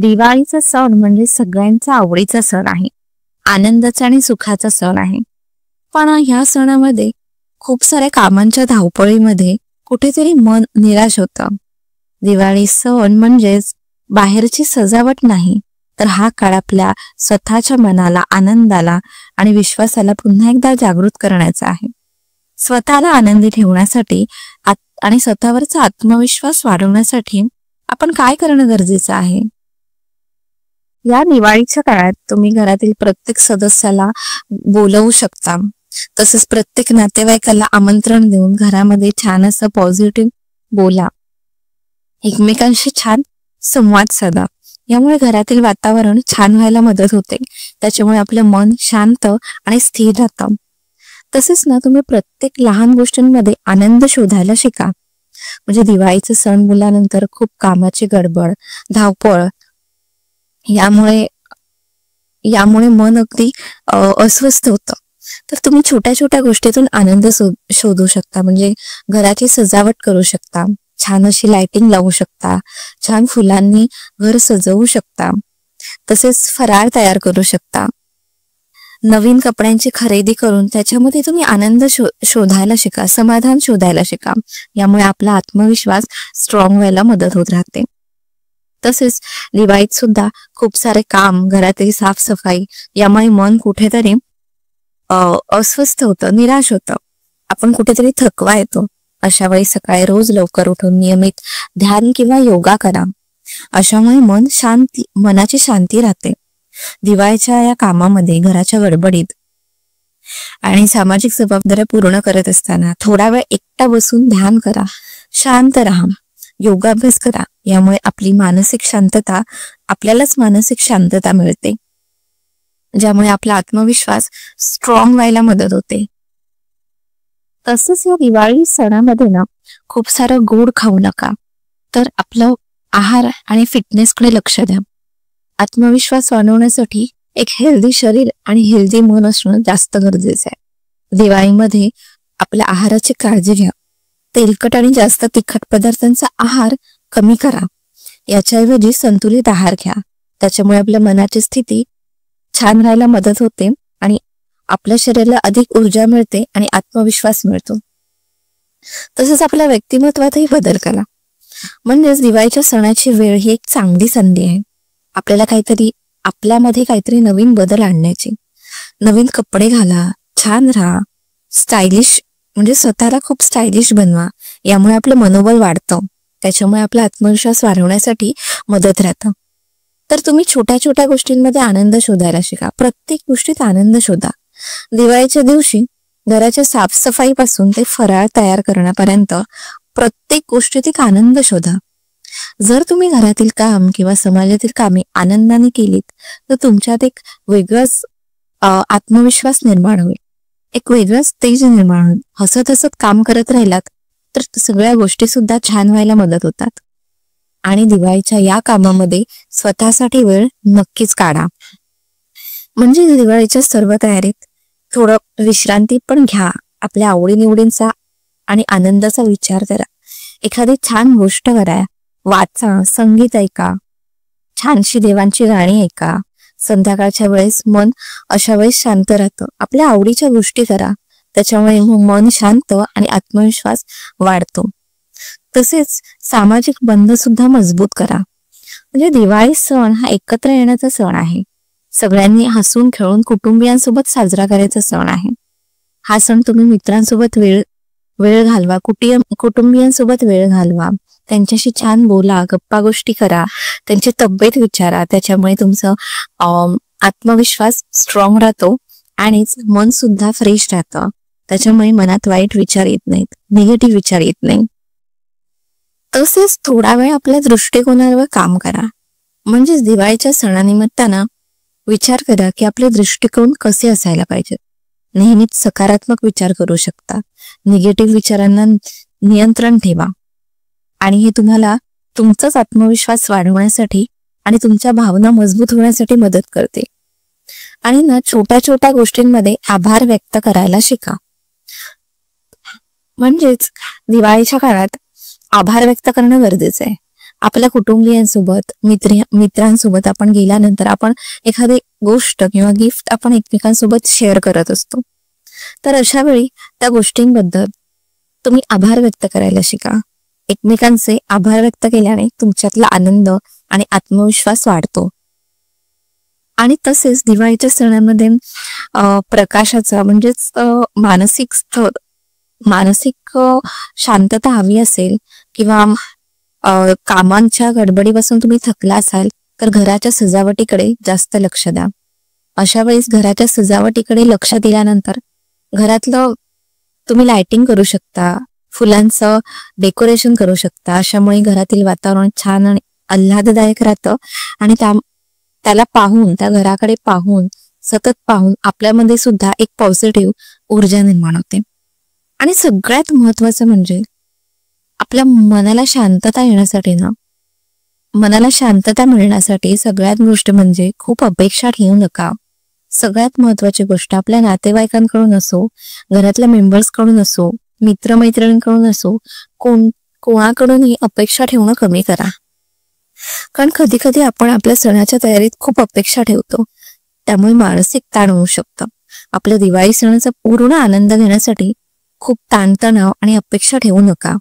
दिवाळीचा सण म्हणजे सगळ्यांचा आवडीचा सण आहे. आनंदाचा आणि सुखाचा सण आहे. पण ह्या सणामध्ये खूप साऱ्या कामांच्या धावपळीमध्ये कुठेतरी मन निराश होतं. दिवाळी सण म्हणजेच बाहेरची सजावट नाही, तर हा काळ आपल्या स्वतःच्या मनाला, आनंदाला आणि विश्वासाला पुन्हा एकदा जागृत करण्याचा आहे. स्वतःला आनंदी ठेवण्यासाठी आणि स्वतःवरचा आत्मविश्वास वाढवण्यासाठी आपण काय करणं गरजेचं आहे? या दिवाळीच्या काळात तुम्ही घरातील प्रत्येक सदस्याला बोलवू शकता. तसेच प्रत्येक नातेवाईकाला आमंत्रण देऊन घरामध्ये छान असं पॉझिटिव्ह बोला, एकमेकांशी छान संवाद साधा. यामुळे घरातील वातावरण छान व्हायला मदत होते. त्याच्यामुळे आपलं मन शांत आणि स्थिर राहतं. तसेच ना, तुम्ही प्रत्येक लहान गोष्टींमध्ये आनंद शोधायला शिका. म्हणजे दिवाळीचं सण बोलल्यानंतर खूप कामाची गडबड, धावपळ, यामुळे मन अगदी अस्वस्थ होतं. तर तुम्ही छोट्या छोट्या गोष्टीतून आनंद शोधू शकता. म्हणजे घराची सजावट करू शकता, छान अशी लाइटिंग लावू शकता, छान फुलांनी घर सजवू शकता. तसेच फराळ तयार करू शकता. नवीन कपड्यांची खरेदी करून त्याच्यामध्ये तुम्ही आनंद शोधायला शिका, समाधान शोधायला शिका. यामुळे आपला आत्मविश्वास स्ट्रॉंग व्हायला मदत होत राहते. तसेच दिवाळीत सुद्धा खूप सारे काम, घरातील साफसफाई, यामुळे मन कुठेतरी अस्वस्थ होतं, निराश होतं. आपण कुठेतरी थकवा येतो. अशा वेळी सकाळी रोज लवकर उठून नियमित ध्यान किंवा योगा करा. अशामुळे मनाची शांती राहते. दिवाळीच्या या कामामध्ये, घराच्या गडबडीत आणि सामाजिक जबाबदाऱ्या पूर्ण करत असताना थोडा वेळ एकटा बसून ध्यान करा, शांत राहा, योगाभ्यास करा. यामुळे आपल्यालाच मानसिक शांतता मिळते, ज्यामुळे आपला आत्मविश्वास स्ट्रॉंग व्हायला मदत होते. तसंच या दिवाळी सणामध्ये ना, खूप सारं गोड खाऊ नका, तर आपलं आहार आणि फिटनेसकडे लक्ष द्या. आत्मविश्वास वाढवण्यासाठी एक हेल्दी शरीर आणि हेल्दी मन असणं जास्त गरजेचं आहे. दिवाळीमध्ये आपल्या आहाराची काळजी घ्या. तेलकट आणि जास्त तिखट पदार्थांचा आहार कमी करा. याच्याऐवजी संतुलित आहार घ्या. त्याच्यामुळे आपल्या मनाची स्थिती छान राहायला मदत होते आणि आपल्या शरीराला अधिक ऊर्जा मिळते आणि आत्मविश्वास मिळतो. तसेच आपल्या व्यक्तिमत्वातही बदल करा. म्हणजेच दिवाळीच्या सणाची वेळ ही एक चांगली संधी आहे आपल्यामध्ये काहीतरी नवीन बदल आणण्याची. नवीन कपडे घाला, छान राहा, स्टायलिश, म्हणजे स्वतःला खूप स्टायलिश बनवा. यामुळे आपलं मनोबल वाढतं. त्याच्यामुळे आपला आत्मविश्वास वाढवण्यासाठी मदत राहतं. तर तुम्ही छोट्या छोट्या गोष्टींमध्ये आनंद शोधायला शिका. प्रत्येक गोष्टीत आनंद शोधा. दिवाळीच्या दिवशी घराच्या साफसफाईपासून ते फराळ तयार करण्यापर्यंत प्रत्येक गोष्टीत एक आनंद शोधा. जर तुम्ही घरातील काम किंवा समाजातील कामे आनंदाने केलीत, तर तुमच्यात एक वेगळाच आत्मविश्वास निर्माण होईल, एक वेगळाच तेज निर्माण होईल. हसत हसत काम करत राहिलात तर सगळ्या गोष्टी सुद्धा छान व्हायला मदत होतात. आणि दिवाळीच्या या कामामध्ये स्वतःसाठी वेळ नक्कीच काढा. म्हणजे दिवाळीच्या सर्व तयारीत थोडं विश्रांती पण घ्या. आपल्या आवडीनिवडींचा आणि आनंदाचा विचार करा. एखादी छान गोष्ट करा, वाचा, संगीत ऐका, छानशी देवांची गाणी ऐका. संध्याकाळच्या वेळेस मन अशा वेळेस शांत राहतं. आपल्या आवडीच्या गोष्टी करा. त्याच्यामुळे मन शांत आणि आत्मविश्वास वाढतो. तसेच सामाजिक बंध सुद्धा मजबूत करा. म्हणजे दिवाळी सण हा एकत्र येण्याचा सण आहे. सगळ्यांनी हसून खेळून कुटुंबियांसोबत साजरा करायचा सण आहे. हा सण तुम्ही मित्रांसोबत वेळ घालवा, कुटुंबियांसोबत वेळ घालवा, त्यांच्याशी छान बोला, गप्पा गोष्टी करा, त्यांची तब्येत विचारा. त्याच्यामुळे तुमचं आत्मविश्वास स्ट्रॉंग राहतो आणि मन सुद्धा फ्रेश राहतं. त्याच्यामुळे मनात वाईट विचार येत नाहीत, निगेटिव्ह विचार येत नाही. तसेच थोडा वेळ आपल्या दृष्टिकोनावर काम करा. म्हणजेच दिवाळीच्या सणानिमित्तानं विचार करा की आपले दृष्टिकोन कसे असायला पाहिजेत. नेहमीच सकारात्मक विचार करू शकता. निगेटिव्ह विचारांना नियंत्रण ठेवा. आणि हे तुम्हाला तुमचाच आत्मविश्वास वाढवण्यासाठी आणि तुमच्या भावना मजबूत होण्यासाठी मदत करते. आणि ना, छोट्या छोट्या गोष्टींमध्ये आभार व्यक्त करायला शिका. म्हणजेच दिवाळीच्या काळात आभार व्यक्त करणं गरजेचं आहे. आपल्या कुटुंबियांसोबत मित्रांसोबत आपण गेल्यानंतर आपण एखादी गोष्ट किंवा गिफ्ट आपण एकमेकांसोबत शेअर करत असतो. तर अशा वेळी त्या गोष्टींबद्दल तुम्ही आभार व्यक्त करायला शिका. एकमेकांचे आभार व्यक्त केल्याने तुमच्यातला आनंद आणि आत्मविश्वास वाढतो. आणि तसेच दिवाळीच्या सणामध्ये प्रकाशाचा म्हणजेच मानसिक शांतता हवी असेल किंवा कामांच्या गडबडीपासून तुम्ही थकला असाल तर घराच्या सजावटीकडे जास्त लक्ष द्या. अशा वेळेस घराच्या सजावटीकडे लक्ष दिल्यानंतर घरातलं तुम्ही लाइटिंग करू शकता, फुलांचं डेकोरेशन करू शकता. अशामुळे घरातील वातावरण छान आणि आल्हाददायक राहतं आणि त्याला पाहून, त्या घराकडे पाहून, सतत पाहून आपल्यामध्ये सुद्धा एक पॉझिटिव्ह ऊर्जा निर्माण होते. आणि सगळ्यात महत्वाचं म्हणजे आपल्या मनाला शांतता येण्यासाठी मनाला शांतता मिळण्यासाठी सगळ्यात गोष्ट म्हणजे खूप अपेक्षा ठेवू नका. सगळ्यात महत्वाची गोष्ट आपल्या नातेवाईकांकडून असो, घरातल्या मेंबर्स कडून असो, मित्रमैत्रिणींकडून असो, कोणाकडूनही अपेक्षा ठेवणं कमी करा. कारण कधी कधी आपण आपल्या सणाच्या तयारीत खूप अपेक्षा ठेवतो, त्यामुळे मानसिक ताण होऊ शकतं. आपल्या दिवाळी सणाचा पूर्ण आनंद घेण्यासाठी खूप ताणतणाव आणि अपेक्षा ठेवू नका.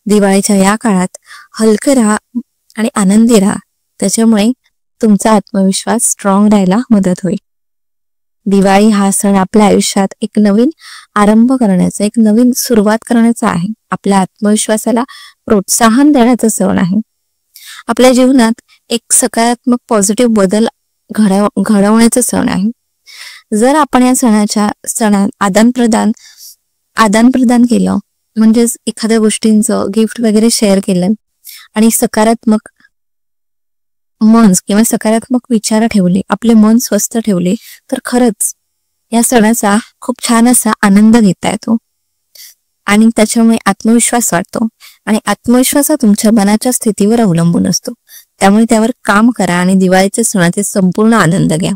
दिवाळीच्या या काळात हलकं राहा आणि आनंदी राहा. त्याच्यामुळे तुमचा आत्मविश्वास स्ट्रॉंग राहायला मदत होईल. दिवाळी हा सण आपल्या आयुष्यात एक नवीन आरंभ करण्याचा, एक नवीन सुरुवात करण्याचा आहे. आपल्या आत्मविश्वासाला प्रोत्साहन देण्याचा सण आहे. आपल्या जीवनात एक सकारात्मक पॉझिटिव्ह बदल घडवण्याचा सण आहे. जर आपण या सणात आदान प्रदान केलं, म्हणजेच एखाद्या गोष्टींचं गिफ्ट वगैरे शेअर केलं आणि सकारात्मक मन किंवा सकारात्मक विचार ठेवले, आपले मन स्वस्थ ठेवले, तर खरंच या सणाचा खूप छान असा आनंद घेता येतो आणि त्याच्यामुळे आत्मविश्वास वाढतो. आणि आत्मविश्वास हा तुमच्या मनाच्या स्थितीवर अवलंबून असतो. त्यामुळे त्यावर काम करा आणि दिवाळीच्या सणाचे संपूर्ण आनंद घ्या.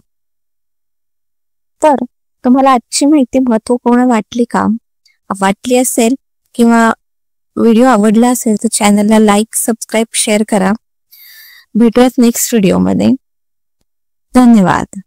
तर तुम्हाला आजची माहिती महत्वपूर्ण वाटली असेल किंवा व्हिडिओ आवडला असेल तर चॅनलला लाईक, सबस्क्राईब, शेअर करा. भेटूयात नेक्स्ट व्हिडिओमध्ये. धन्यवाद.